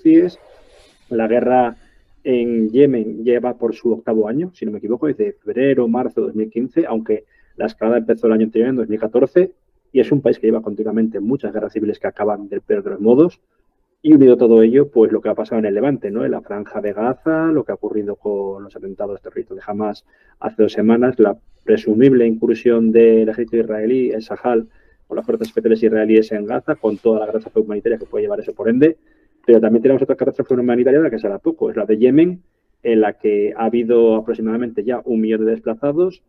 hutíes. La guerra en Yemen lleva por su 8º año, si no me equivoco, desde febrero, marzo de 2015, aunque la escalada empezó el año anterior, en 2014, y es un país que lleva continuamente muchas guerras civiles que acaban del peor de los modos. Y unido a todo ello, pues lo que ha pasado en el Levante, ¿no? En la Franja de Gaza, lo que ha ocurrido con los atentados terroristas de Hamas hace 2 semanas, la presumible incursión del ejército israelí en Sahel con las fuerzas especiales israelíes en Gaza, con toda la catástrofe humanitaria que puede llevar eso por ende. Pero también tenemos otra catástrofe humanitaria de la que se habla poco, es la de Yemen, en la que ha habido aproximadamente ya 1 millón de desplazados,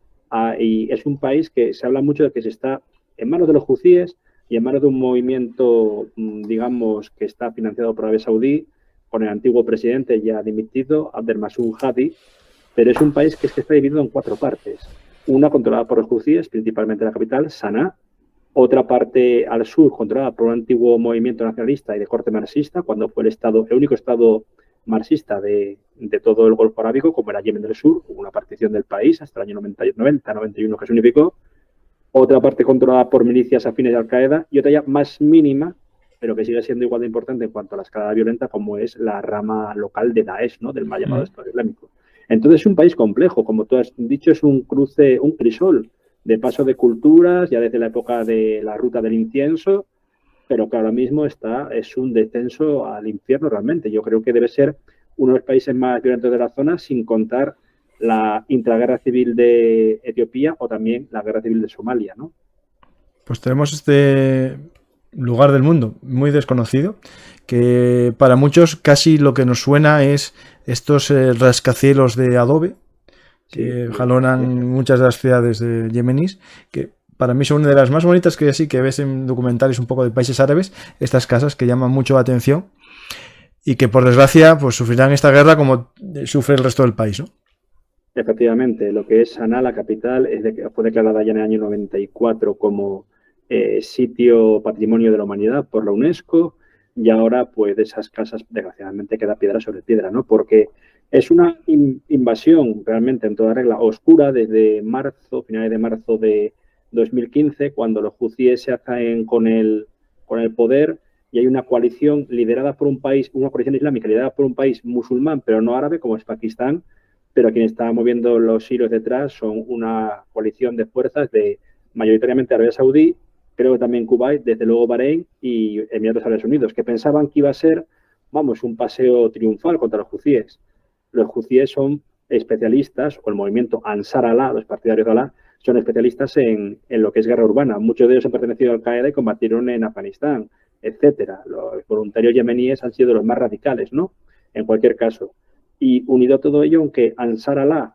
y es un país que se habla mucho de que se está en manos de los hutíes y en manos de un movimiento, digamos, que está financiado por Arabia Saudí, con el antiguo presidente ya dimitido, Abdel Mansur Hadi, pero es un país que está dividido en 4 partes. Una controlada por los hutíes, principalmente la capital, Sanaa; otra parte al sur controlada por un antiguo movimiento nacionalista y de corte marxista, cuando fue el único estado marxista de todo el Golfo Arábigo, como era Yemen del Sur, hubo una partición del país hasta el año 90-91 que se unificó. Otra parte controlada por milicias afines de Al-Qaeda y otra ya más mínima, pero que sigue siendo igual de importante en cuanto a la escalada violenta, como es la rama local de Daesh, ¿no? Del mal llamado Estado Islámico. Entonces es un país complejo, como tú has dicho, es un cruce, un crisol de paso de culturas, ya desde la época de la ruta del incienso, pero que ahora mismo es un descenso al infierno realmente. Yo creo que debe ser uno de los países más violentos de la zona, sin contar la intraguerra civil de Etiopía o también la guerra civil de Somalia, ¿no? Pues tenemos este lugar del mundo muy desconocido, que para muchos casi lo que nos suena es estos rascacielos de adobe que jalonan muchas de las ciudades de yemeníes, que para mí son una de las más bonitas que sí que ves en documentales un poco de países árabes, estas casas que llaman mucho la atención y que por desgracia pues sufrirán esta guerra como sufre el resto del país, ¿no? Efectivamente, lo que es Sanaa, la capital, fue declarada ya en el año 94 como sitio patrimonio de la humanidad por la UNESCO, y ahora pues de esas casas desgraciadamente queda piedra sobre piedra, ¿no? Porque es una invasión realmente en toda regla oscura desde finales de marzo de 2015, cuando los hutíes se hacen con el poder, y hay una coalición liderada por una coalición islámica liderada por un país musulmán pero no árabe como es Pakistán, pero quien está moviendo los hilos detrás son una coalición de fuerzas de mayoritariamente Arabia Saudí, creo que también Kuwait, desde luego Bahrein y Emiratos Árabes Unidos, que pensaban que iba a ser, un paseo triunfal contra los hutíes. Los hutíes son especialistas, o el movimiento Ansar Allah, los partidarios de Allah, son especialistas en lo que es guerra urbana. Muchos de ellos han pertenecido a Al-Qaeda y combatieron en Afganistán, etcétera. Los voluntarios yemeníes han sido los más radicales, ¿no? En cualquier caso. Y unido a todo ello, aunque Ansar Allah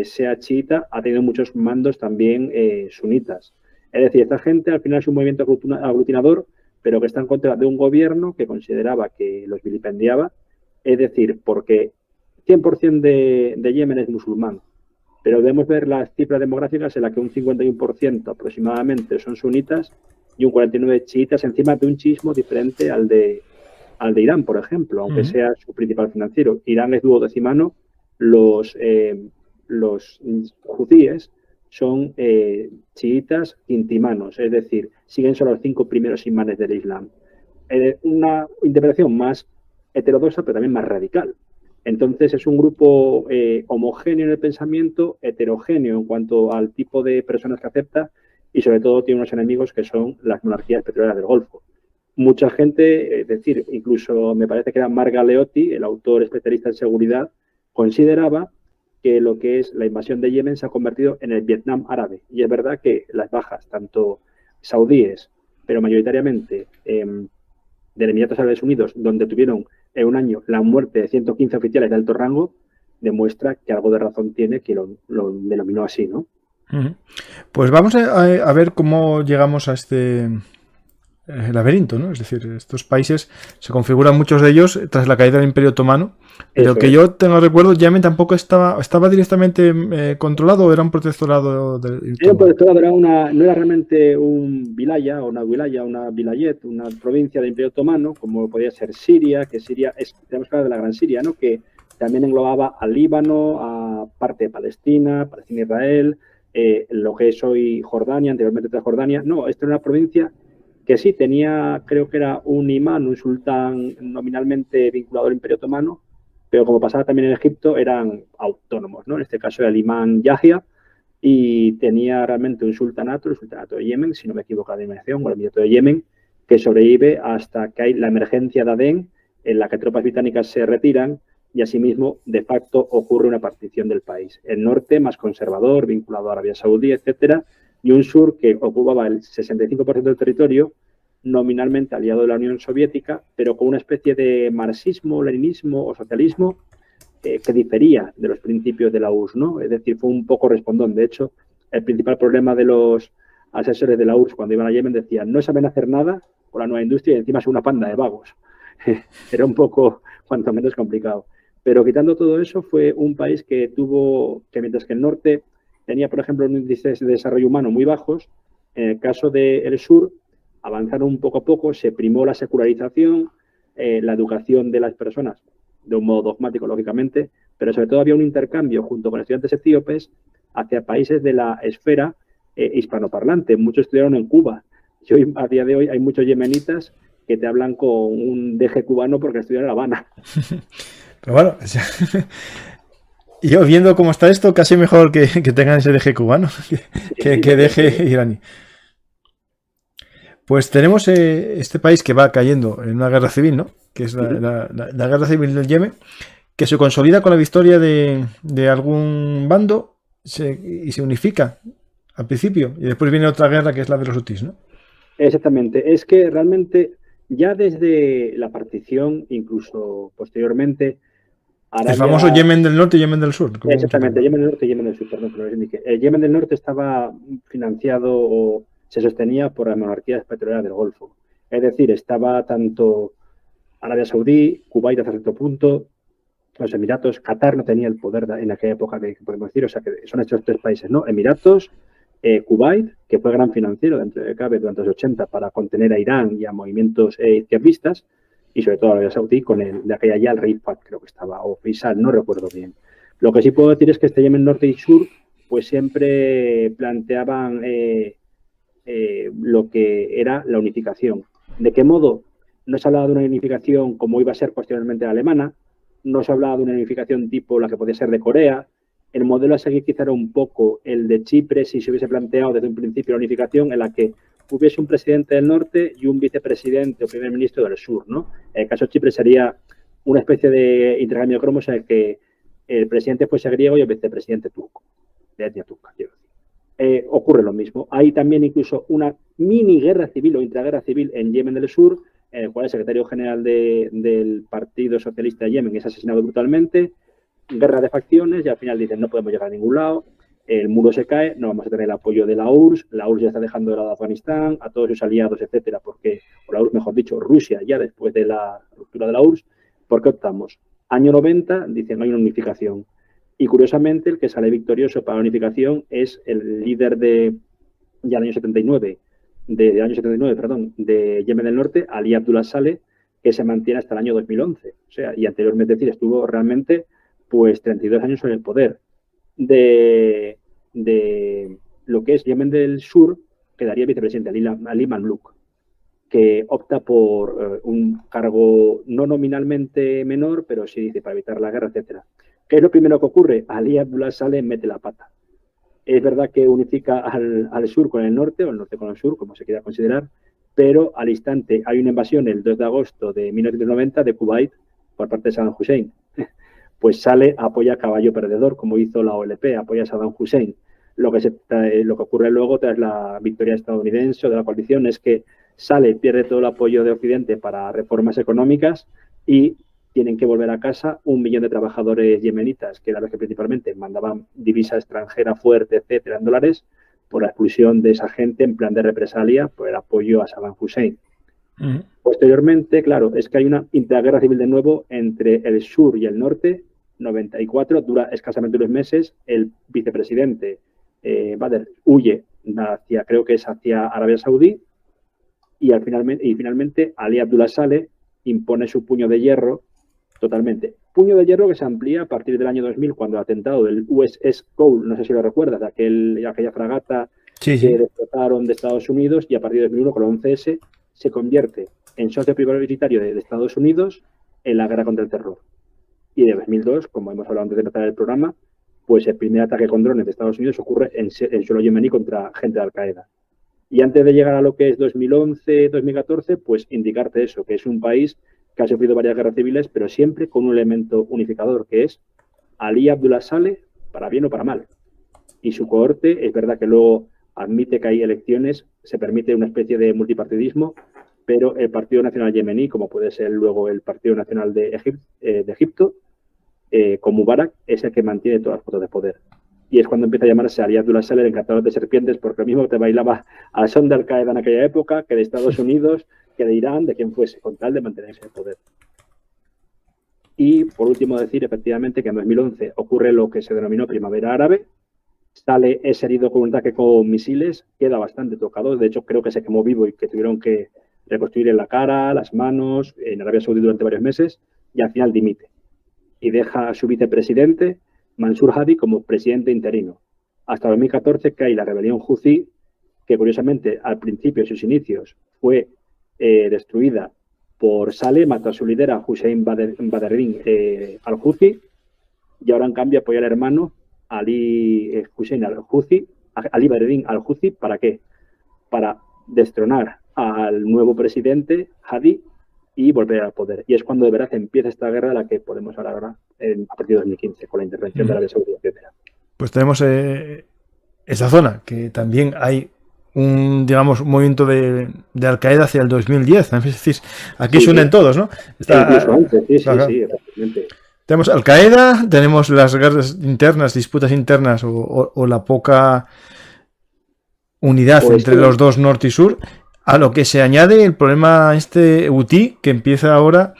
sea chiita, ha tenido muchos mandos también sunitas. Es decir, esta gente al final es un movimiento aglutinador, pero que está en contra de un gobierno que consideraba que los vilipendiaba. Es decir, porque 100% de Yemen es musulmán, pero debemos ver las cifras demográficas en las que un 51% aproximadamente son sunitas y un 49% chiitas, encima de un chiismo diferente al de Irán, por ejemplo, aunque sea su principal financiero. Irán es duodecimano, los hutíes son chiitas quintimanos, es decir, siguen solo los 5 primeros imanes del Islam. Una interpretación más heterodoxa, pero también más radical. Entonces es un grupo homogéneo en el pensamiento, heterogéneo en cuanto al tipo de personas que acepta, y sobre todo tiene unos enemigos que son las monarquías petroleras del Golfo. Mucha gente, es decir, incluso me parece que era Mark Galeotti, el autor especialista en seguridad, consideraba que lo que es la invasión de Yemen se ha convertido en el Vietnam árabe. Y es verdad que las bajas, tanto saudíes, pero mayoritariamente de Emiratos Árabes Unidos, donde tuvieron en un año la muerte de 115 oficiales de alto rango, demuestra que algo de razón tiene que lo denominó así, ¿no? Pues vamos a ver cómo llegamos a este laberinto, ¿no? Es decir, estos países se configuran muchos de ellos tras la caída del Imperio Otomano, pero eso que yo tengo recuerdo, Yemen tampoco estaba directamente controlado, o era un protectorado del Era un protectorado, no era realmente un vilaya o una wilaya, una vilayet, una provincia del Imperio Otomano, como podía ser Siria, que Siria tenemos que hablar de la Gran Siria, ¿no? Que también englobaba al Líbano, a parte de Palestina, Israel, lo que es hoy Jordania, anteriormente Transjordania. No, esta era una provincia que sí tenía, creo que era un imán, un sultán nominalmente vinculado al Imperio Otomano, pero como pasaba también en Egipto, eran autónomos, ¿no? En este caso era el imán Yahya, y tenía realmente un sultanato, el sultanato de Yemen, si no me equivoco la denominación, o el Emirato de Yemen, que sobrevive hasta que hay la emergencia de Adén, en la que tropas británicas se retiran y asimismo, de facto, ocurre una partición del país. El norte, más conservador, vinculado a Arabia Saudí, etcétera, y un sur que ocupaba el 65% del territorio, nominalmente aliado de la Unión Soviética, pero con una especie de marxismo, leninismo o socialismo que difería de los principios de la URSS, ¿no? Es decir, fue un poco respondón. De hecho, el principal problema de los asesores de la URSS cuando iban a Yemen decían no saben hacer nada con la nueva industria y encima son una panda de vagos. Era un poco, cuanto menos, complicado. Pero quitando todo eso, fue un país que tuvo, que mientras que el norte tenía, por ejemplo, índices de desarrollo humano muy bajos, en el caso del sur, avanzaron poco a poco, se primó la secularización, la educación de las personas, de un modo dogmático, lógicamente, pero sobre todo había un intercambio junto con estudiantes etíopes hacia países de la esfera hispanoparlante. Muchos estudiaron en Cuba. Y hoy, a día de hoy, hay muchos yemenitas que te hablan con un deje cubano porque estudian en La Habana. Pero bueno, yo viendo cómo está esto, casi mejor que tengan ese deje cubano que deje iraní. Pues tenemos este país que va cayendo en una guerra civil, ¿no? Que es la guerra civil del Yemen, que se consolida con la victoria de algún bando y se unifica al principio. Y después viene otra guerra que es la de los hutis, ¿no? Exactamente. Es que realmente ya desde la partición, incluso posteriormente, Arabia... El famoso Yemen del Norte y Yemen del Sur. Exactamente, Yemen del Norte y Yemen del Sur, perdón, pero el Yemen del Norte estaba financiado o se sostenía por las monarquías petroleras del Golfo. Es decir, estaba tanto Arabia Saudí, Kuwait hasta cierto punto, los Emiratos, Qatar no tenía el poder en aquella época, que podemos decir, o sea, que son estos tres países, ¿no? Emiratos, Kuwait, que fue gran financiero dentro de CABE durante los 80 para contener a Irán y a movimientos izquierdistas, y sobre todo Arabia Saudí con de aquella ya el rey Fahd, creo que estaba, o Faisal, no recuerdo bien. Lo que sí puedo decir es que este Yemen norte y sur pues siempre planteaban lo que era la unificación. ¿De qué modo? No se hablaba de una unificación como iba a ser posteriormente la alemana, no se hablaba de una unificación tipo la que podía ser de Corea. El modelo a seguir quizá era un poco el de Chipre si se hubiese planteado desde un principio la unificación en la que hubiese un presidente del norte y un vicepresidente o primer ministro del sur, ¿no? En el caso de Chipre sería una especie de intercambio de cromos en el que el presidente fuese griego y el vicepresidente turco, de etnia turca, quiero decir. Ocurre lo mismo. Hay también incluso una mini guerra civil o intraguerra civil en Yemen del Sur, en el cual el secretario general del Partido Socialista de Yemen es asesinado brutalmente, guerra de facciones y al final dicen no podemos llegar a ningún lado, el muro se cae, no vamos a tener el apoyo de la URSS ya está dejando de lado a Afganistán, a todos sus aliados, etcétera, porque, o la URSS, mejor dicho, Rusia, ya después de la ruptura de la URSS, ¿por qué optamos? Año 90, dicen hay una unificación. Y curiosamente, el que sale victorioso para la unificación es el líder ya del año 79, de Yemen del Norte, Ali Abdullah Saleh, que se mantiene hasta el año 2011. O sea, y anteriormente, es decir, estuvo realmente pues 32 años en el poder. De lo que es Yemen del Sur, quedaría el vicepresidente Ali Mamluk, que opta por un cargo no nominalmente menor, pero sí dice para evitar la guerra, etcétera. ¿Qué es lo primero que ocurre? Ali Abdullah Saleh mete la pata. Es verdad que unifica al sur con el norte, o el norte con el sur, como se quiera considerar, pero al instante hay una invasión el 2 de agosto de 1990 de Kuwait por parte de Saddam Hussein. Pues sale, apoya a caballo perdedor, como hizo la OLP, apoya a Saddam Hussein. Lo que ocurre luego tras la victoria estadounidense o de la coalición es que sale, pierde todo el apoyo de Occidente para reformas económicas y tienen que volver a casa 1 millón de trabajadores yemenitas, que eran los que principalmente mandaban divisa extranjera fuerte, etcétera, en dólares, por la expulsión de esa gente en plan de represalia por el apoyo a Saddam Hussein. Posteriormente, claro, es que hay una interguerra civil de nuevo entre el sur y el norte, 94, dura escasamente 2 meses, el vicepresidente Badr huye creo que es hacia Arabia Saudí, y finalmente Ali Abdullah Saleh impone su puño de hierro totalmente. Puño de hierro que se amplía a partir del año 2000, cuando el atentado del USS Cole, no sé si lo recuerdas, de aquella fragata que destrozaron de Estados Unidos, y a partir de 2001 con el 11S, se convierte en socio prioritario de Estados Unidos en la guerra contra el terror. Y de 2002, como hemos hablado antes de empezar el programa, pues el primer ataque con drones de Estados Unidos ocurre en suelo yemení contra gente de Al-Qaeda. Y antes de llegar a lo que es 2011, 2014, pues indicarte eso, que es un país que ha sufrido varias guerras civiles, pero siempre con un elemento unificador, que es Ali Abdullah Saleh, para bien o para mal. Y su cohorte, es verdad que luego admite que hay elecciones, se permite una especie de multipartidismo, pero el Partido Nacional Yemení, como puede ser luego el Partido Nacional de Egipto, con Mubarak, es el que mantiene todas las fotos de poder. Y es cuando empieza a llamarse Ali Abdullah Saleh el encantador de serpientes, porque lo mismo te bailaba al son de Al-Qaeda en aquella época, que de Estados Unidos, que de Irán, de quien fuese, con tal de mantenerse en el poder. Y por último decir efectivamente que en 2011 ocurre lo que se denominó Primavera Árabe. Saleh es herido con un ataque con misiles, queda bastante tocado, de hecho creo que se quemó vivo y que tuvieron que reconstruir en la cara, las manos, en Arabia Saudí durante varios meses, y al final dimite. Y deja a su vicepresidente, Mansur Hadi, como presidente interino. Hasta 2014 cae la rebelión Houthi, que curiosamente al principio de sus inicios fue destruida por Saleh, mató a su líder, a Hussein Badreddin al-Houthi, y ahora en cambio apoya al hermano Ali Hussein al-Houthi, Ali Badreddin al-Houthi, ¿para qué? Para destronar al nuevo presidente Hadi y volver al poder. Y es cuando de verdad empieza esta guerra de la que podemos hablar ahora a partir de 2015, con la intervención de Arabia Saudí, etc. Pues tenemos esa zona, que también hay un, digamos, un movimiento de Al-Qaeda hacia el 2010. Es decir, aquí se unen todos, ¿no? Incluso antes, sí, exactamente. Tenemos Al-Qaeda, tenemos las guerras internas, disputas internas o la poca unidad entre los dos norte y sur, a lo que se añade el problema UTI, que empieza ahora.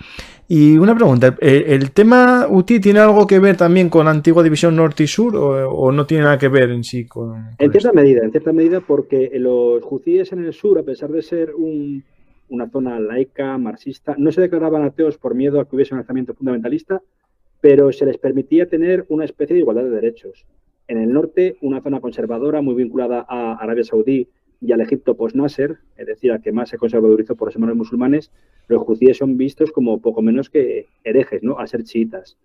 Y una pregunta, ¿el tema UTI tiene algo que ver también con la antigua división norte y sur o no tiene nada que ver en sí con en cierta medida, porque los hutíes en el sur, a pesar de ser una zona laica, marxista, no se declaraban ateos por miedo a que hubiese un alzamiento fundamentalista, pero se les permitía tener una especie de igualdad de derechos. En el norte, una zona conservadora muy vinculada a Arabia Saudí y al Egipto post-Nasser, es decir, al que más se conservadurizó por los hermanos musulmanes, los hutíes son vistos como poco menos que herejes, ¿no? A ser chiitas.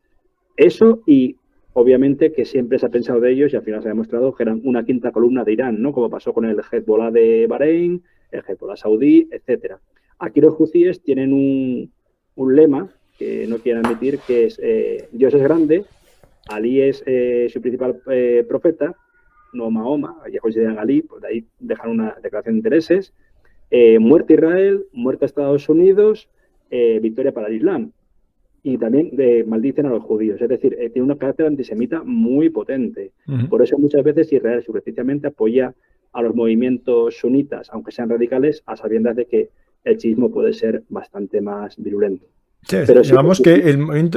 Eso y, obviamente, que siempre se ha pensado de ellos y al final se ha demostrado que eran una quinta columna de Irán, ¿no? Como pasó con el Hezbollah de Bahrein, el Hezbollah saudí, etc. Aquí los hutíes tienen un lema que no quieren admitir, que es Dios es grande, Ali es su principal profeta, no Mahoma, ya consideran a Ali, pues de ahí dejan una declaración de intereses, muerte a Israel, muerte a Estados Unidos, victoria para el Islam. Y también maldicen a los judíos, es decir, tiene un carácter antisemita muy potente. Por eso muchas veces Israel superficialmente apoya a los movimientos sunitas, aunque sean radicales, a sabiendas de que el chiismo puede ser bastante más virulento. Sí, pero digamos que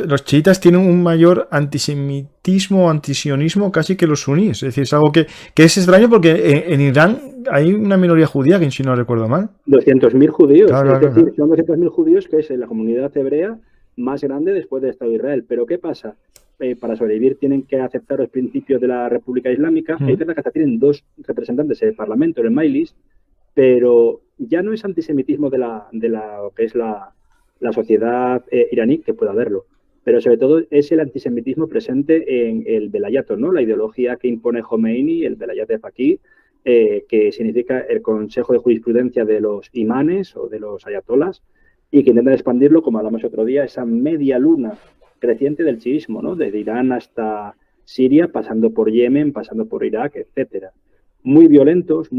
los chiitas tienen un mayor antisemitismo, antisionismo casi que los suníes. Es decir, es algo que es extraño porque en Irán hay una minoría judía, que si no recuerdo mal. 200.000 judíos. Claro, es decir, son 200.000 judíos, que es la comunidad hebrea más grande después del Estado de Israel. Pero ¿qué pasa? Para sobrevivir tienen que aceptar los principios de la República Islámica. Es verdad que hasta tienen 2 representantes en el Parlamento, en el Majlis, pero ya no es antisemitismo de lo que es la sociedad iraní, que puede haberlo, pero sobre todo es el antisemitismo presente en el velayato, ¿no? La ideología que impone Khomeini, el velayat de Faqih, que significa el Consejo de Jurisprudencia de los imanes o de los ayatolas, y que intentan expandirlo, como hablamos otro día, esa media luna creciente del chiismo, ¿no? Desde Irán hasta Siria, pasando por Yemen, pasando por Irak, etcétera. Muy violentos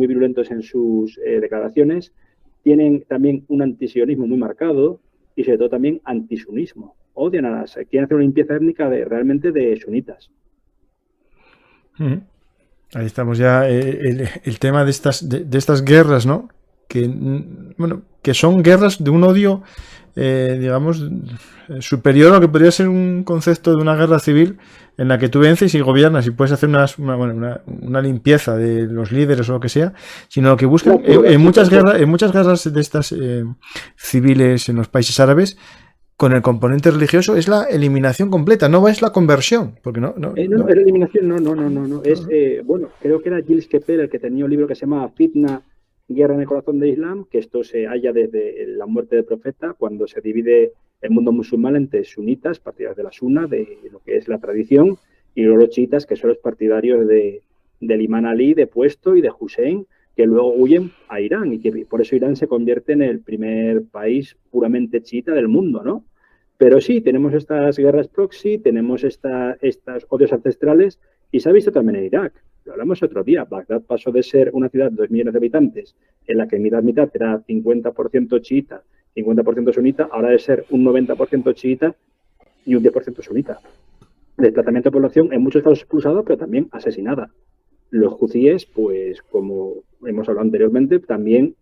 en sus declaraciones, tienen también un antisionismo muy marcado, y sobre todo también antisunismo. Odian a las... Quieren hacer una limpieza étnica realmente de sunitas. Ahí estamos ya. El tema de estas guerras, ¿no? Que son guerras de un odio, digamos, superior a lo que podría ser un concepto de una guerra civil en la que tú vences y gobiernas y puedes hacer una limpieza de los líderes o lo que sea, sino que buscan en muchas guerras de estas civiles en los países árabes, con el componente religioso es la eliminación completa, no es la conversión, porque no. La eliminación no. Es bueno, creo que era Gilles Kepel el que tenía un libro que se llama Fitna guerra en el corazón del Islam, que esto se halla desde la muerte del profeta, cuando se divide el mundo musulmán entre sunitas, partidarios de la sunna, de lo que es la tradición, y luego los chiitas, que son los partidarios del imán Ali, de Puesto y de Hussein, que luego huyen a Irán, y que por eso Irán se convierte en el primer país puramente chiita del mundo, ¿no? Pero sí, tenemos estas guerras proxy, tenemos estos odios ancestrales, y se ha visto también en Irak. Lo hablamos otro día. Bagdad pasó de ser una ciudad de 2 millones de habitantes, en la que mitad era 50% chiita, 50% sunita, ahora de ser un 90% chiita y un 10% sunita. Desplazamiento de población, en muchos casos expulsada, pero también asesinada. Los hutíes, pues como hemos hablado anteriormente, también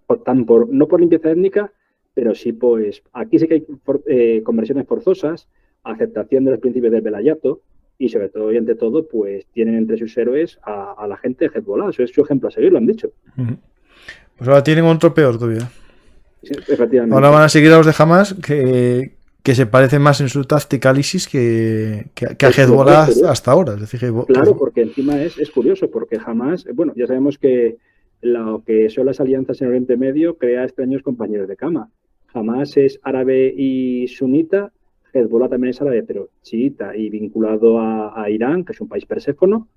optan no por limpieza étnica, pero sí, pues aquí sí que hay conversiones forzosas, aceptación de los principios del velayato, y sobre todo y ante todo, pues tienen entre sus héroes a la gente de Hezbollah. Eso es su ejemplo a seguir, lo han dicho. Pues ahora tienen otro peor todavía. Sí, efectivamente. Ahora van a seguir a los de Hamas, que se parecen más en su táctica al ISIS que a Hezbollah hasta ahora. Es decir, claro, porque encima es curioso, porque Hamas, bueno, ya sabemos que lo que son las alianzas en Oriente Medio crea extraños compañeros de cama. Hamas es árabe y sunita, Hezbollah también es árabe, pero chiita y vinculado a Irán, que es un país perséfono,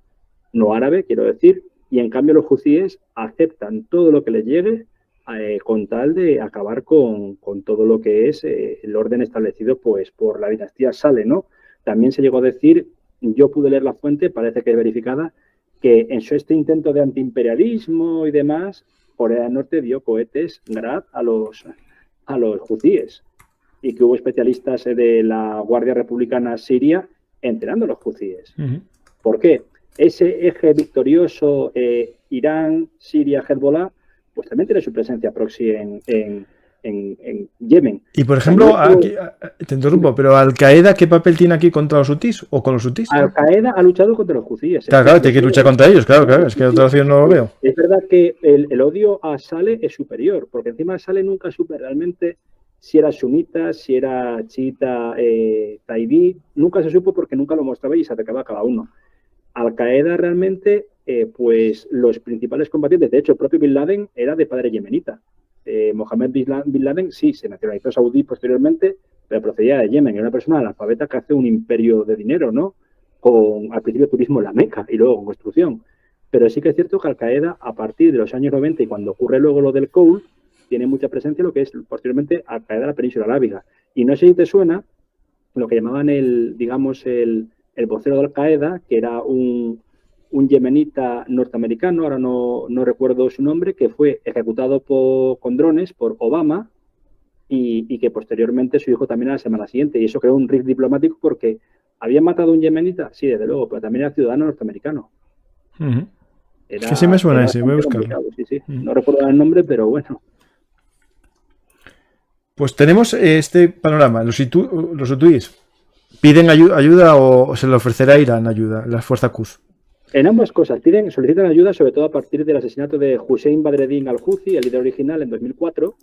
no árabe, quiero decir, y en cambio los hutíes aceptan todo lo que les llegue con tal de acabar con todo lo que es el orden establecido pues por la dinastía Saleh, ¿no? También se llegó a decir, yo pude leer la fuente, parece que es verificada, que en este intento de antiimperialismo y demás, Corea del Norte dio cohetes Grad a los hutíes, y que hubo especialistas de la Guardia Republicana Siria entrenando a los hutíes. ¿Por qué? Ese eje victorioso Irán, Siria, Hezbollah, pues también tiene su presencia proxy en Yemen. Y por ejemplo, aquí, te interrumpo, pero Al-Qaeda, ¿qué papel tiene aquí contra los hutíes o con los hutíes? Al-Qaeda ha luchado contra los hutíes. Claro, tiene que luchar contra ellos, claro, es que otra opción no lo veo. Es verdad que el odio a Saleh es superior, porque encima Saleh nunca supe realmente si era sunita, si era chiita, taibí, nunca se supo porque nunca lo mostraba y se atacaba a cada uno. Al-Qaeda realmente, pues los principales combatientes, de hecho el propio Bin Laden era de padre yemenita. Mohammed Bin Laden sí, se nacionalizó saudí posteriormente, pero procedía de Yemen. Era una persona analfabeta que hace un imperio de dinero, ¿no? Al principio turismo en la Meca y luego con construcción. Pero sí que es cierto que Al-Qaeda, a partir de los años 90 y cuando ocurre luego lo del Kohl, tiene mucha presencia en lo que es posteriormente Al-Qaeda de la península arábiga. Y no sé si te suena lo que llamaban el vocero de Al-Qaeda, que era un yemenita norteamericano, ahora no recuerdo su nombre, que fue ejecutado con drones por Obama y que posteriormente su hijo también a la semana siguiente. Y eso creó un rift diplomático porque ¿habían matado a un yemenita? Sí, desde luego, pero también era ciudadano norteamericano. Es que sí me suena ese, voy a buscarlo. Sí. No recuerdo el nombre, pero bueno. Pues tenemos este panorama. Los hutíes piden ayuda o se le ofrecerá Irán ayuda, la fuerza Quds. En ambas cosas, solicitan ayuda, sobre todo a partir del asesinato de Hussein Badreddin al-Houthi, el líder original, en 2004.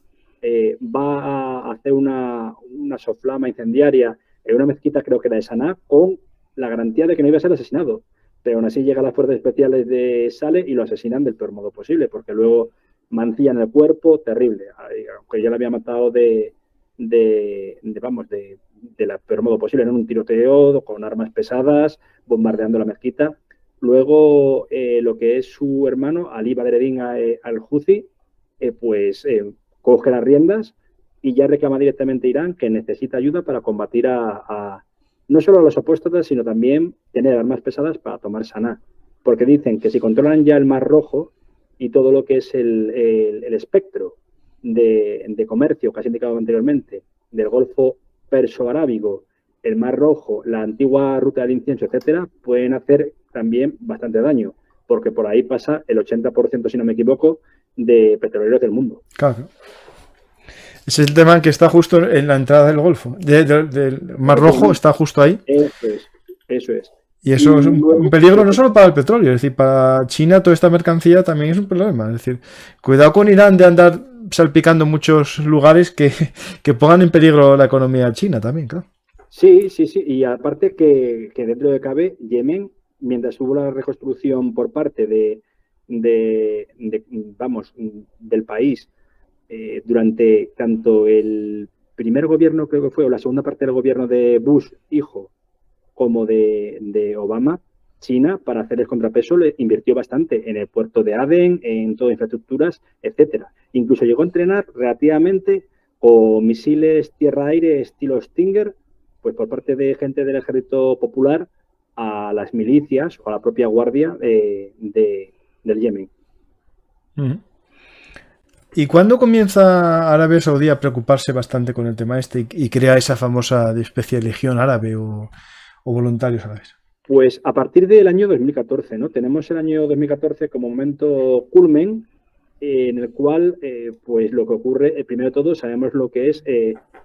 Va a hacer una soflama incendiaria en una mezquita, creo que era de Saná, con la garantía de que no iba a ser asesinado. Pero aún así llegan las fuerzas especiales de Saleh y lo asesinan del peor modo posible, porque luego mancillan el cuerpo, terrible. Aunque ya lo había matado de la peor modo posible, en un tiroteo con armas pesadas, bombardeando la mezquita. Luego, lo que es su hermano, Ali Badreddin al-Houthi, coge las riendas y ya reclama directamente a Irán que necesita ayuda para combatir no solo a los apóstatas, sino también tener armas pesadas para tomar Saná. Porque dicen que si controlan ya el Mar Rojo y todo lo que es el espectro de comercio que has indicado anteriormente, del Golfo Perso-Arábigo, el Mar Rojo, la antigua ruta del incienso, etcétera, pueden hacer también bastante daño, porque por ahí pasa el 80%, si no me equivoco, de petroleros del mundo. Claro. Es el tema que está justo en la entrada del Golfo. Del Mar Rojo está justo ahí. Eso es. Y eso es un peligro no solo para el petróleo, es decir, para China toda esta mercancía también es un problema. Es decir, cuidado con Irán de andar salpicando muchos lugares que pongan en peligro la economía china también, claro. Sí. Y aparte que dentro de cabe, Yemen, mientras hubo la reconstrucción por parte de del país durante tanto el primer gobierno, creo que fue, o la segunda parte del gobierno de Bush, hijo, como de Obama, China, para hacer el contrapeso, le invirtió bastante en el puerto de Aden, en todas infraestructuras, etcétera. Incluso llegó a entrenar relativamente con misiles tierra-aire estilo Stinger, pues por parte de gente del Ejército Popular, a las milicias o a la propia guardia del Yemen. ¿Y cuándo comienza Arabia Saudí a preocuparse bastante con el tema este y crea esa famosa especie de legión árabe o voluntarios árabes? Pues a partir del año 2014, ¿no? Tenemos el año 2014 como momento culmen en el cual, pues lo que ocurre, primero de todo, sabemos lo que es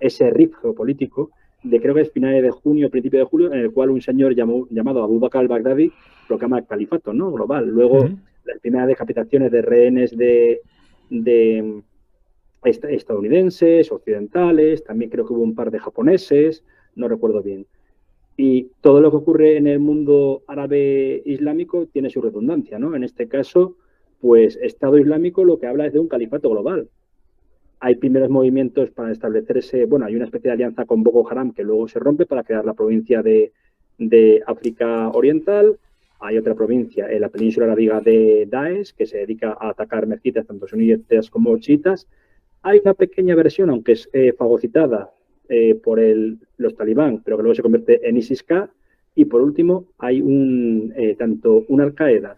ese rift geopolítico de creo que es finales de junio, principio de julio, en el cual un señor llamado Abu Bakr al-Baghdadi proclama el califato, ¿no? Global. Luego, las primeras decapitaciones de rehenes de estadounidenses, occidentales, también creo que hubo un par de japoneses, no recuerdo bien. Y todo lo que ocurre en el mundo árabe islámico tiene su redundancia, ¿no? En este caso, pues Estado Islámico lo que habla es de un califato global. Hay primeros movimientos para establecerse, bueno, hay una especie de alianza con Boko Haram que luego se rompe para crear la provincia de África Oriental. Hay otra provincia en la península arábiga de Daesh que se dedica a atacar mezquitas, tanto sunitas como chiitas. Hay una pequeña versión, aunque es fagocitada, por los talibán, pero que luego se convierte en ISIS-K. Y por último, hay tanto una Al-Qaeda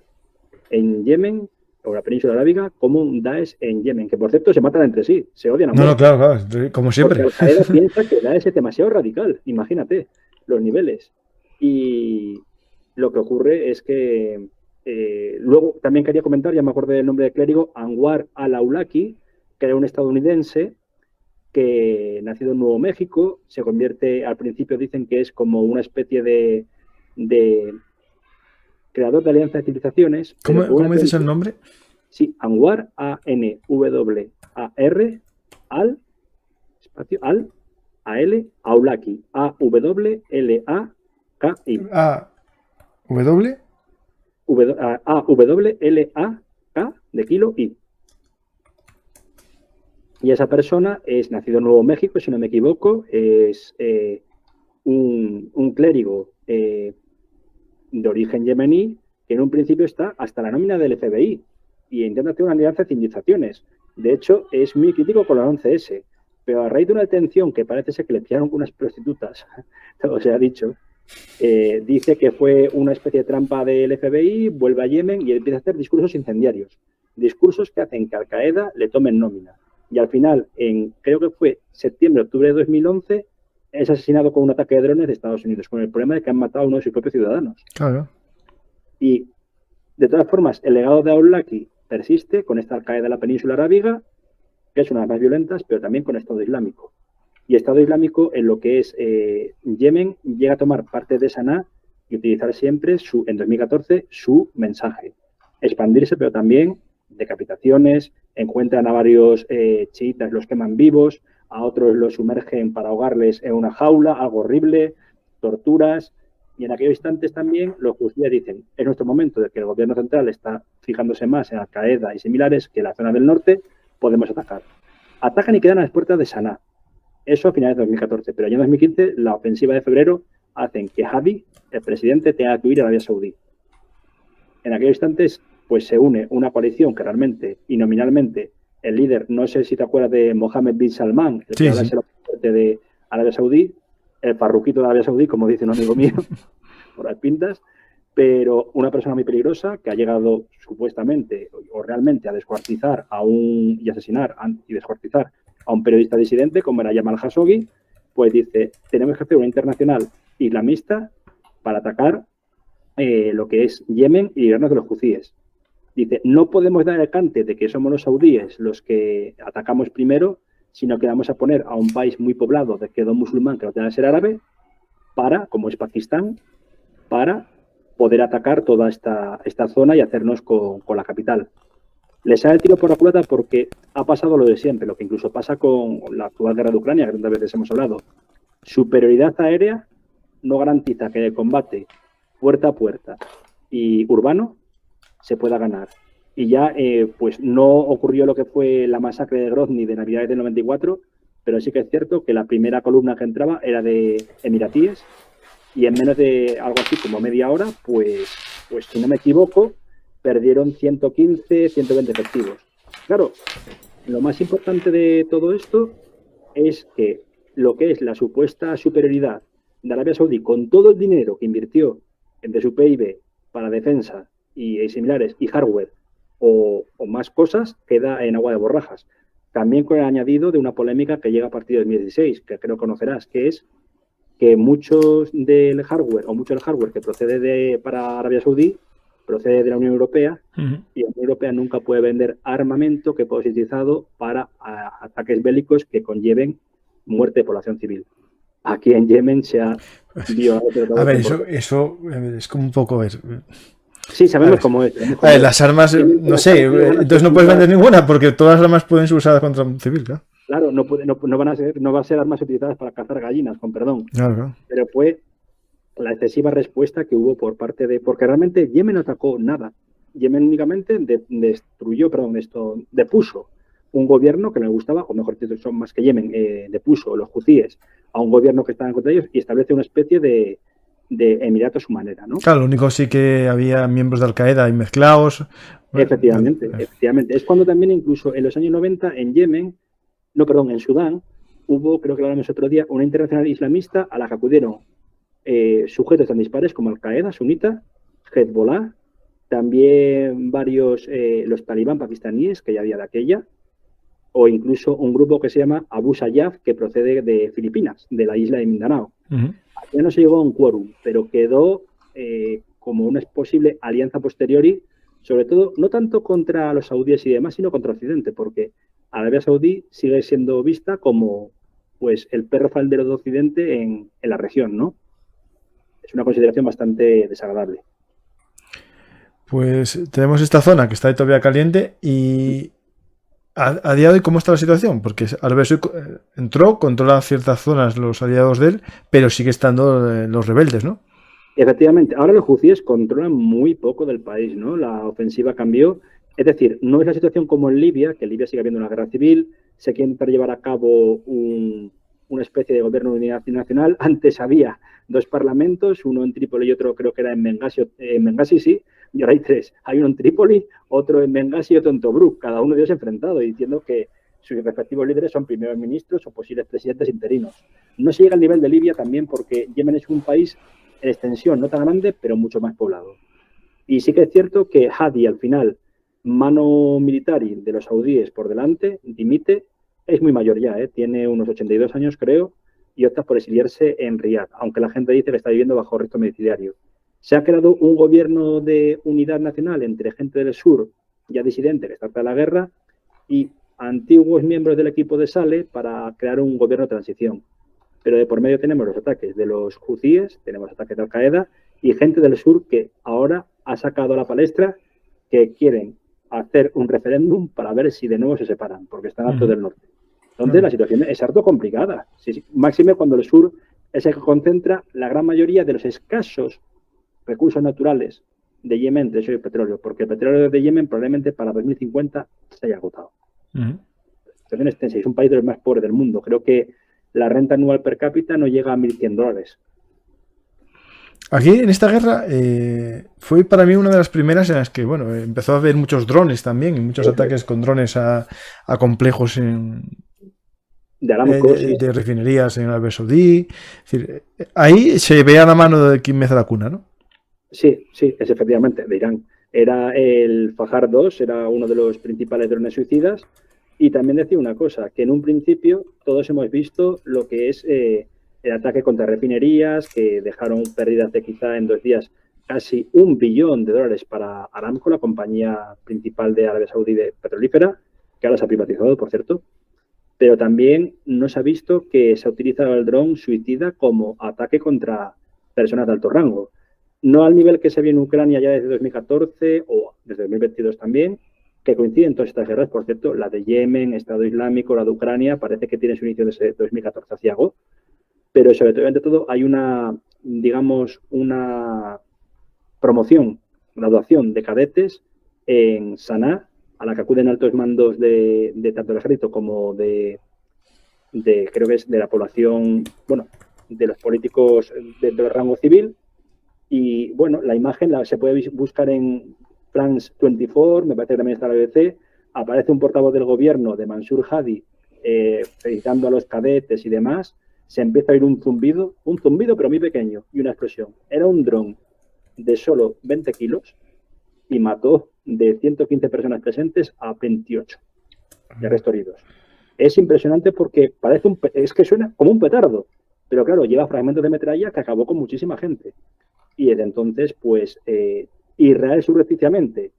en Yemen, o la península arábiga, como un Daesh en Yemen, que por cierto se matan entre sí, se odian a muerte. No, claro, como siempre. Porque Al-Qaeda piensa que Daesh es demasiado radical, imagínate los niveles. Y lo que ocurre es que luego también quería comentar, ya me acordé del nombre del clérigo, Anwar al-Awlaki, que era un estadounidense que nacido en Nuevo México, se convierte, al principio dicen que es como una especie de creador de alianza de civilizaciones. ¿Cómo dices el nombre? Sí, Anwar, A-N-W-A-R, Awlaki, A-W-L-A-K-I. A-W-L-A-K de kilo I. Y esa persona es nacido en Nuevo México, si no me equivoco, es un clérigo de origen yemení que en un principio está hasta la nómina del FBI y intenta hacer una alianza de civilizaciones. De hecho, es muy crítico con la 11S, pero a raíz de una detención que parece ser que le pillaron unas prostitutas, o se ha dicho, dice que fue una especie de trampa del FBI, vuelve a Yemen y empieza a hacer discursos incendiarios. Discursos que hacen que Al-Qaeda le tomen nómina. Y al final, creo que fue septiembre-octubre de 2011, es asesinado con un ataque de drones de Estados Unidos, con el problema de que han matado a uno de sus propios ciudadanos. Claro. Y, de todas formas, el legado de Awlaki persiste con esta Al-Qaeda de la península arábiga, que es una de las más violentas, pero también con Estado Islámico. Y Estado Islámico, en lo que es Yemen, llega a tomar parte de Saná y utilizar siempre, en 2014, su mensaje. Expandirse, pero también decapitaciones, encuentran a varios chiitas, los queman vivos, a otros los sumergen para ahogarles en una jaula, algo horrible, torturas. Y en aquellos instantes también los judíos dicen, es nuestro momento de que el gobierno central está fijándose más en Al-Qaeda y similares que en la zona del norte, podemos atacar. Atacan y quedan a las puertas de Saná. Eso a finales de 2014, pero ya en 2015 la ofensiva de febrero hacen que Hadi, el presidente, tenga que huir a Arabia Saudí. En aquellos instantes pues se une una coalición que realmente y nominalmente el líder, no sé si te acuerdas de Mohammed bin Salman, el que ahora es el presidente de Arabia Saudí, el farruquito de Arabia Saudí, como dice un amigo mío, por las pintas, pero una persona muy peligrosa que ha llegado supuestamente o realmente a descuartizar y asesinar y descuartizar a un periodista disidente como era Jamal Khashoggi, pues dice, tenemos que hacer una internacional islamista para atacar lo que es Yemen y librarnos de los hutíes. Dice, no podemos dar el cante de que somos los saudíes los que atacamos primero, sino que vamos a poner a un país muy poblado de quedó musulmán que no tenga que ser árabe, como es Pakistán, para poder atacar toda esta zona y hacernos con la capital. Les sale el tiro por la culata porque ha pasado lo de siempre, lo que incluso pasa con la actual guerra de Ucrania, que tantas veces hemos hablado. Superioridad aérea no garantiza que en el combate puerta a puerta y urbano se pueda ganar. Y ya pues no ocurrió lo que fue la masacre de Grozny de Navidades del 94, pero sí que es cierto que la primera columna que entraba era de emiratíes y en menos de algo así como media hora, pues si no me equivoco, perdieron 115, 120 efectivos. Claro, lo más importante de todo esto es que lo que es la supuesta superioridad de Arabia Saudí con todo el dinero que invirtió de su PIB para defensa y similares y hardware o más cosas queda en agua de borrajas. También con el añadido de una polémica que llega a partir de 2016, que creo conocerás, que es que muchos del hardware o mucho del hardware que procede para Arabia Saudí procede de la Unión Europea y la Unión Europea nunca puede vender armamento que pueda ser utilizado para ataques bélicos que conlleven muerte de población civil. Aquí en Yemen se ha violado. A ver, eso es como un poco... Sí, sabemos cómo es. A ver, las armas, no sé, entonces no puedes vender ninguna porque todas las armas pueden ser usadas contra un civil, ¿no? Claro, no van a ser armas utilizadas para cazar gallinas, con perdón. Claro. Pero fue la excesiva respuesta que hubo por parte de... Porque realmente Yemen no atacó nada. Yemen únicamente depuso un gobierno que no le gustaba, o mejor dicho, son más que Yemen, depuso los hutíes a un gobierno que estaba en contra de ellos y establece una especie de emirato a su manera, ¿no? Claro, lo único sí que había miembros de Al-Qaeda ahí mezclados. Efectivamente. Es cuando también incluso en los años 90 en en Sudán, hubo, creo que lo hablamos otro día, una internacional islamista a la que acudieron sujetos tan dispares como Al-Qaeda, sunita, Hezbollah, también varios, los talibán pakistaníes, que ya había de aquella, o incluso un grupo que se llama Abu Sayyaf, que procede de Filipinas, de la isla de Mindanao. Aquí no se llegó a un quórum, pero quedó como una posible alianza posteriori, sobre todo, no tanto contra los saudíes y demás, sino contra Occidente, porque Arabia Saudí sigue siendo vista como pues el perro faldero de Occidente en la región, ¿no? Es una consideración bastante desagradable. Pues tenemos esta zona que está todavía caliente y a día de hoy, ¿cómo está la situación? Porque Arabia Saudí entró, controla ciertas zonas los aliados de él, pero sigue estando los rebeldes, ¿no? Efectivamente, ahora los hutíes controlan muy poco del país, ¿no? La ofensiva cambió. Es decir, no es la situación como en Libia, que en Libia sigue habiendo una guerra civil, se quiere intentar llevar a cabo una especie de gobierno de unidad nacional. Antes había dos parlamentos, uno en Trípoli y otro creo que era en Bengasi sí, y ahora hay tres. Hay uno en Trípoli, otro en Bengasi y otro en Tobruk, cada uno de ellos enfrentado, diciendo que sus respectivos líderes son primeros ministros o posibles presidentes interinos. No se llega al nivel de Libia también porque Yemen es un país en extensión no tan grande, pero mucho más poblado. Y sí que es cierto que Hadi, al final, mano militar de los saudíes por delante, dimite, es muy mayor ya, tiene unos 82 años, creo, y opta por exiliarse en Riad, aunque la gente dice que está viviendo bajo arresto domiciliario. Se ha creado un gobierno de unidad nacional entre gente del sur, ya disidente, que está de la guerra, y antiguos miembros del equipo de Saleh para crear un gobierno de transición. Pero de por medio tenemos los ataques de los hutíes, tenemos ataques de Al-Qaeda y gente del sur que ahora ha sacado a la palestra que quieren hacer un referéndum para ver si de nuevo se separan, porque están hartos del norte. Entonces la situación es harto complicada. Sí, máxime cuando el sur es el que concentra la gran mayoría de los escasos recursos naturales de Yemen, entre eso y el petróleo, porque el petróleo de Yemen probablemente para 2050 se haya agotado. La situación es tensa y es un país de los más pobres del mundo. Creo que la renta anual per cápita no llega a $1.100. Aquí en esta guerra fue para mí una de las primeras en las que empezó a haber muchos drones también y muchos ataques con drones a complejos de refinerías en Arabia Saudí. Es decir, ahí se veía la mano de quien mece la cuna, ¿no? Sí, es efectivamente de Irán. Era el Fajr 2, era uno de los principales drones suicidas. Y también decía una cosa, que en un principio todos hemos visto lo que es el ataque contra refinerías, que dejaron pérdidas de quizá en 2 días casi $1 billón para Aramco, la compañía principal de Arabia Saudí de petrolífera, que ahora se ha privatizado, por cierto. Pero también no se ha visto que se ha utilizado el dron suicida como ataque contra personas de alto rango. No al nivel que se vio en Ucrania ya desde 2014 o desde 2022 también, que coinciden todas estas guerras, por cierto, la de Yemen, Estado Islámico, la de Ucrania, parece que tiene su inicio desde 2014 hacia agosto, pero sobre todo hay una promoción, graduación de cadetes en Sanaa, a la que acuden altos mandos de tanto del ejército como creo que es de la población, bueno, de los políticos de rango civil. Y bueno, la imagen se puede buscar en France 24, me parece que también está la BBC. Aparece un portavoz del gobierno de Mansur Hadi felicitando a los cadetes y demás. Se empieza a oír un zumbido pero muy pequeño, y una explosión. Era un dron de solo 20 kilos y mató de 115 personas presentes a 28 de resto heridos. Es impresionante porque es que suena como un petardo, pero claro, lleva fragmentos de metralla que acabó con muchísima gente. Y desde entonces, pues, Israel subrepticiamente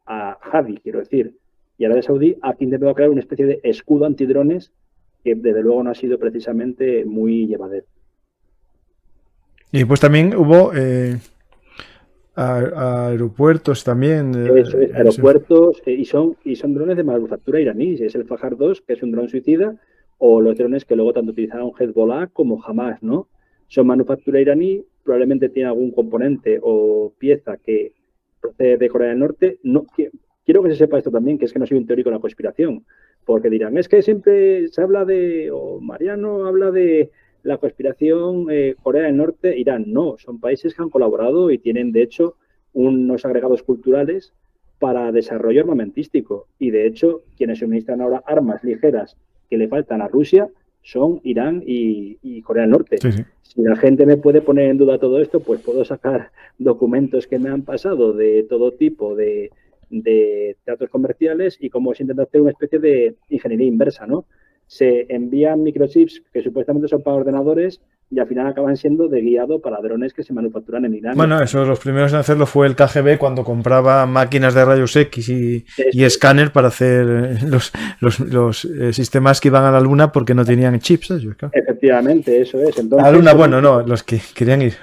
a Hadi, quiero decir, y Arabia Saudí ha intentado crear una especie de escudo antidrones que desde luego no ha sido precisamente muy llevadero. Y pues también hubo aeropuertos también. Eso es, aeropuertos, y son drones de manufactura iraní. Es el Fajar 2, que es un dron suicida, o los drones que luego tanto utilizaron Hezbollah como Hamas, ¿no? Son manufactura iraní, probablemente tiene algún componente o pieza que procede de Corea del Norte. No, quiero que se sepa esto también, que es que no soy un teórico de la conspiración, porque dirán, es que siempre se habla o Mariano habla de la conspiración Corea del Norte, Irán. No, son países que han colaborado y tienen, de hecho, unos agregados culturales para desarrollo armamentístico. Y, de hecho, quienes suministran ahora armas ligeras que le faltan a Rusia son Irán y Corea del Norte. Sí, sí. Si la gente me puede poner en duda todo esto, pues puedo sacar documentos que me han pasado de todo tipo de tratos comerciales y cómo se intenta hacer una especie de ingeniería inversa, ¿no? Se envían microchips que supuestamente son para ordenadores y al final acaban siendo de guiado para drones que se manufacturan en Irán. Bueno, eso, los primeros en hacerlo fue el KGB cuando compraba máquinas de rayos X y escáner para hacer los sistemas que iban a la Luna porque no tenían chips. Claro. Efectivamente, eso es. Entonces, a la Luna, bueno, no, los que querían ir.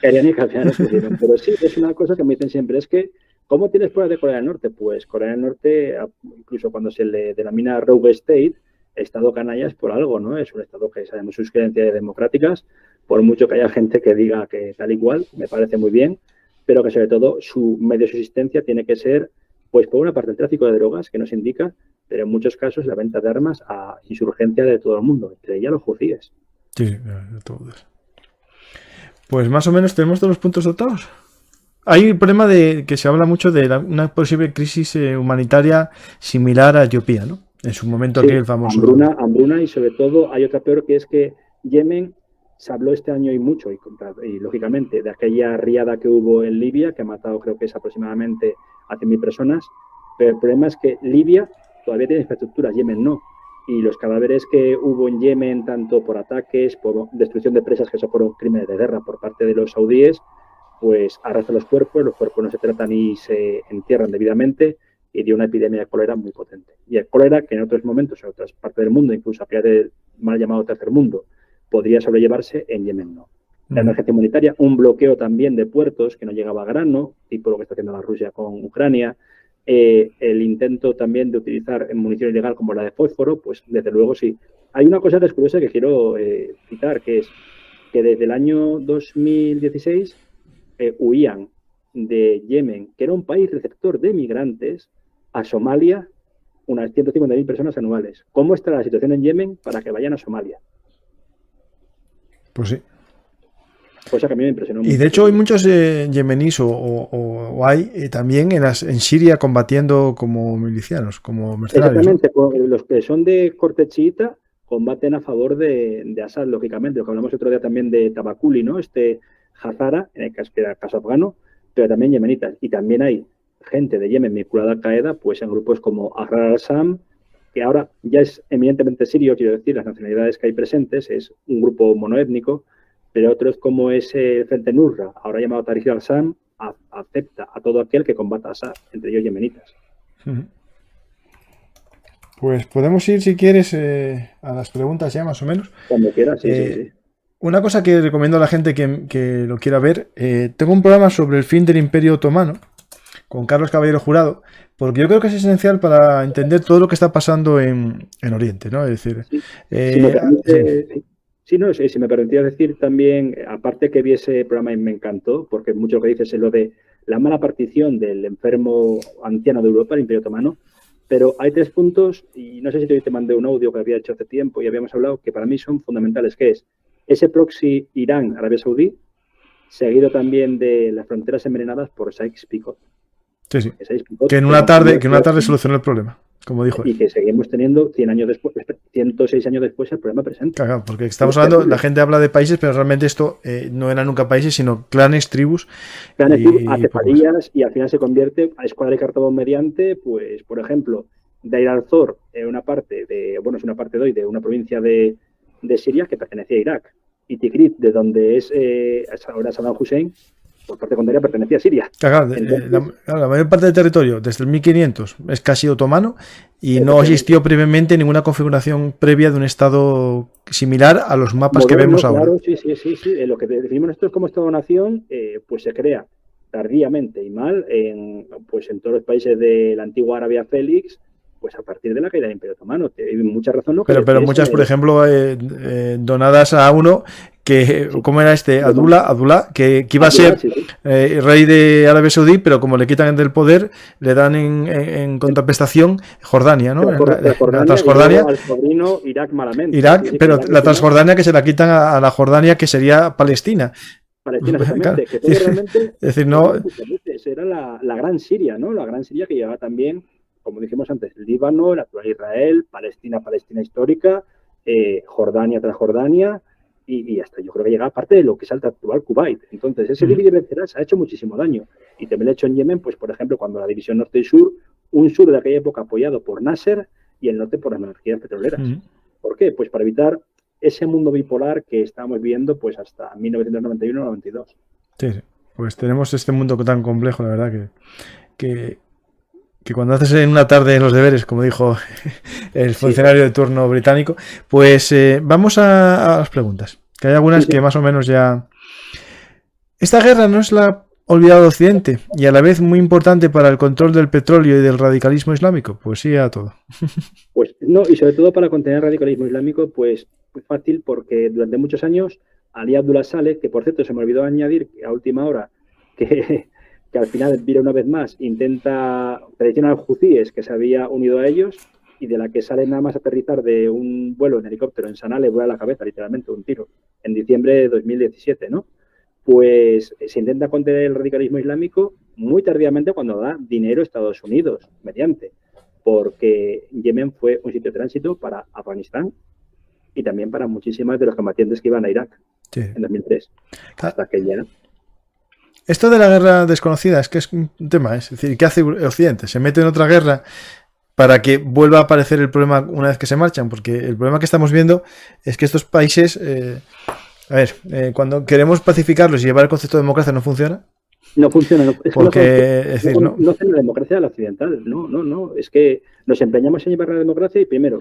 Querían ir, que al final no pudieron. Pero sí, es una cosa que me dicen siempre, es que ¿cómo tienes pruebas de Corea del Norte? Pues Corea del Norte, incluso cuando se le denomina Rogue State, Estado canalla es por algo, ¿no? Es un Estado que sabemos sus creencias democráticas, por mucho que haya gente que diga que tal y cual, me parece muy bien, pero que sobre todo su medio de subsistencia tiene que ser, pues por una parte el tráfico de drogas, que nos indica, pero en muchos casos la venta de armas a insurgencia de todo el mundo, entre ellas los judíes. Sí, de todos. Pues más o menos tenemos todos los puntos tratados. Hay un problema de que se habla mucho de una posible crisis humanitaria similar a Etiopía, ¿no? En su momento, sí, aquí el famoso... Hambruna, y sobre todo hay otra peor, que es que Yemen se habló este año y mucho, y lógicamente, de aquella riada que hubo en Libia, que ha matado, creo que es aproximadamente a 100.000 personas, pero el problema es que Libia todavía tiene infraestructuras, Yemen no. Y los cadáveres que hubo en Yemen, tanto por ataques, por destrucción de presas, que eso fueron crímenes de guerra por parte de los saudíes, pues arrastran los cuerpos no se tratan y se entierran debidamente, y dio una epidemia de cólera muy potente. Y el cólera, que en otros momentos, en otras partes del mundo, incluso a pesar del mal llamado tercer mundo, podría sobrellevarse, en Yemen no. La emergencia humanitaria, un bloqueo también de puertos que no llegaba a grano, tipo lo que está haciendo la Rusia con Ucrania, el intento también de utilizar munición ilegal como la de fósforo, pues desde luego sí. Hay una cosa curiosa que quiero citar, que es que desde el año 2016 huían de Yemen, que era un país receptor de migrantes, a Somalia unas 150.000 personas anuales. ¿Cómo está la situación en Yemen para que vayan a Somalia? Pues sí. Cosa que a mí me impresionó mucho. Y de hecho hay muchos yemeníes o hay también en Siria combatiendo como milicianos, como mercenarios. Exactamente, ¿no? Los que son de corte chiita combaten a favor de Assad, lógicamente. Lo que hablamos otro día también de Tabakuli, ¿no? Hazara, en el caso, que era el caso afgano, pero también yemenitas. Y también hay gente de Yemen vinculada a Al-Qaeda, pues en grupos como Ahrar al-Sham, que ahora ya es eminentemente sirio, quiero decir, las nacionalidades que hay presentes, es un grupo monoétnico, pero otros como es el Frente Nusra, ahora llamado Tahrir al-Sham, acepta a todo aquel que combata a Assad, entre ellos yemenitas. Pues podemos ir, si quieres, a las preguntas ya, más o menos. Cuando quieras, sí. Una cosa que recomiendo a la gente que lo quiera ver, tengo un programa sobre el fin del Imperio Otomano, con Carlos Caballero Jurado, porque yo creo que es esencial para entender todo lo que está pasando en Oriente, ¿no? Es decir, si Sí, no, si me permitía decir también, aparte que vi ese programa y me encantó, porque mucho lo que dices es lo de la mala partición del enfermo anciano de Europa, el Imperio Otomano, pero hay 3 puntos, y no sé si te mandé un audio que había hecho hace tiempo y habíamos hablado, que para mí son fundamentales, que es ese proxy Irán-Arabia Saudí, seguido también de las fronteras envenenadas por Sykes-Picot. Sí, sí. Sykes-Picot, Que en una tarde solucionó el problema, como dijo él. Y que seguimos teniendo 100 años después, 106 años después, el problema presente. Claro, porque estamos hablando, la gente habla de países, pero realmente esto no eran nunca países, sino clanes, tribus. Acefalías, y al final se convierte a escuadra y cartabón mediante, pues, por ejemplo, Deir al-Zor, una parte de, bueno, es una parte de hoy, de una provincia de Siria que pertenecía a Irak. Y Tikrit, de donde es ahora Saddam Hussein, por parte contraria pertenecía a Siria. Claro, la mayor parte del territorio, desde el 1500, es casi otomano y no existió previamente ninguna configuración previa de un estado similar a los mapas moderno, que vemos ahora. Claro, sí. Lo que definimos nosotros como Estado-nación, pues se crea tardíamente y mal en todos los países de la antigua Arabia Félix, pues a partir de la caída del Imperio Otomano. Mucha razón. ¿No? Pero muchas, por ejemplo, donadas a uno que, sí. ¿Cómo era este? Abdullah, que iba a ser rey de Arabia Saudí, pero como le quitan del poder, le dan en contraprestación Jordania, ¿no? La Transjordania. Al sobrino Irak malamente. Pero la Transjordania que se la quitan a la Jordania, que sería Palestina. Palestina, exactamente. Que todo realmente, es decir, no. Era la gran Siria, ¿no? La gran Siria que llevaba también, como dijimos antes, el Líbano, el actual Israel, Palestina histórica, Jordania, Transjordania, y hasta yo creo que llega a parte de lo que es el actual Kuwait. Entonces, ese dividir y vencerá se ha hecho muchísimo daño. Y también lo ha hecho en Yemen, pues, por ejemplo, cuando la división norte y sur, un sur de aquella época apoyado por Nasser y el norte por las energías petroleras. ¿Por qué? Pues para evitar ese mundo bipolar que estábamos viviendo pues hasta 1991-92. Sí, pues tenemos este mundo tan complejo, la verdad, que cuando haces en una tarde los deberes, como dijo el funcionario de turno británico, pues vamos a las preguntas, que hay algunas que más o menos ya... Esta guerra no es la olvidado Occidente y a la vez muy importante para el control del petróleo y del radicalismo islámico. Pues sí a todo. Pues no, y sobre todo para contener el radicalismo islámico, pues muy fácil, porque durante muchos años Ali Abdullah Saleh, que por cierto se me olvidó añadir que a última hora que al final, mira una vez más, intenta traicionar a los hutíes que se había unido a ellos y de la que sale nada más aterrizar de un vuelo en helicóptero en Sanaa, le vuela la cabeza, literalmente, un tiro, en diciembre de 2017, ¿no? Pues se intenta contener el radicalismo islámico muy tardíamente cuando da dinero a Estados Unidos, mediante, porque Yemen fue un sitio de tránsito para Afganistán y también para muchísimas de los combatientes que iban a Irak en 2003, hasta que ya... Esto de la guerra desconocida es que es un tema, es decir, ¿qué hace Occidente? ¿Se mete en otra guerra para que vuelva a aparecer el problema una vez que se marchan? Porque el problema que estamos viendo es que estos países, cuando queremos pacificarlos y llevar el concepto de democracia no funciona. No funciona, no, es porque, que es decir, no hace la democracia de la occidental, no, es que nos empeñamos en llevar la democracia y primero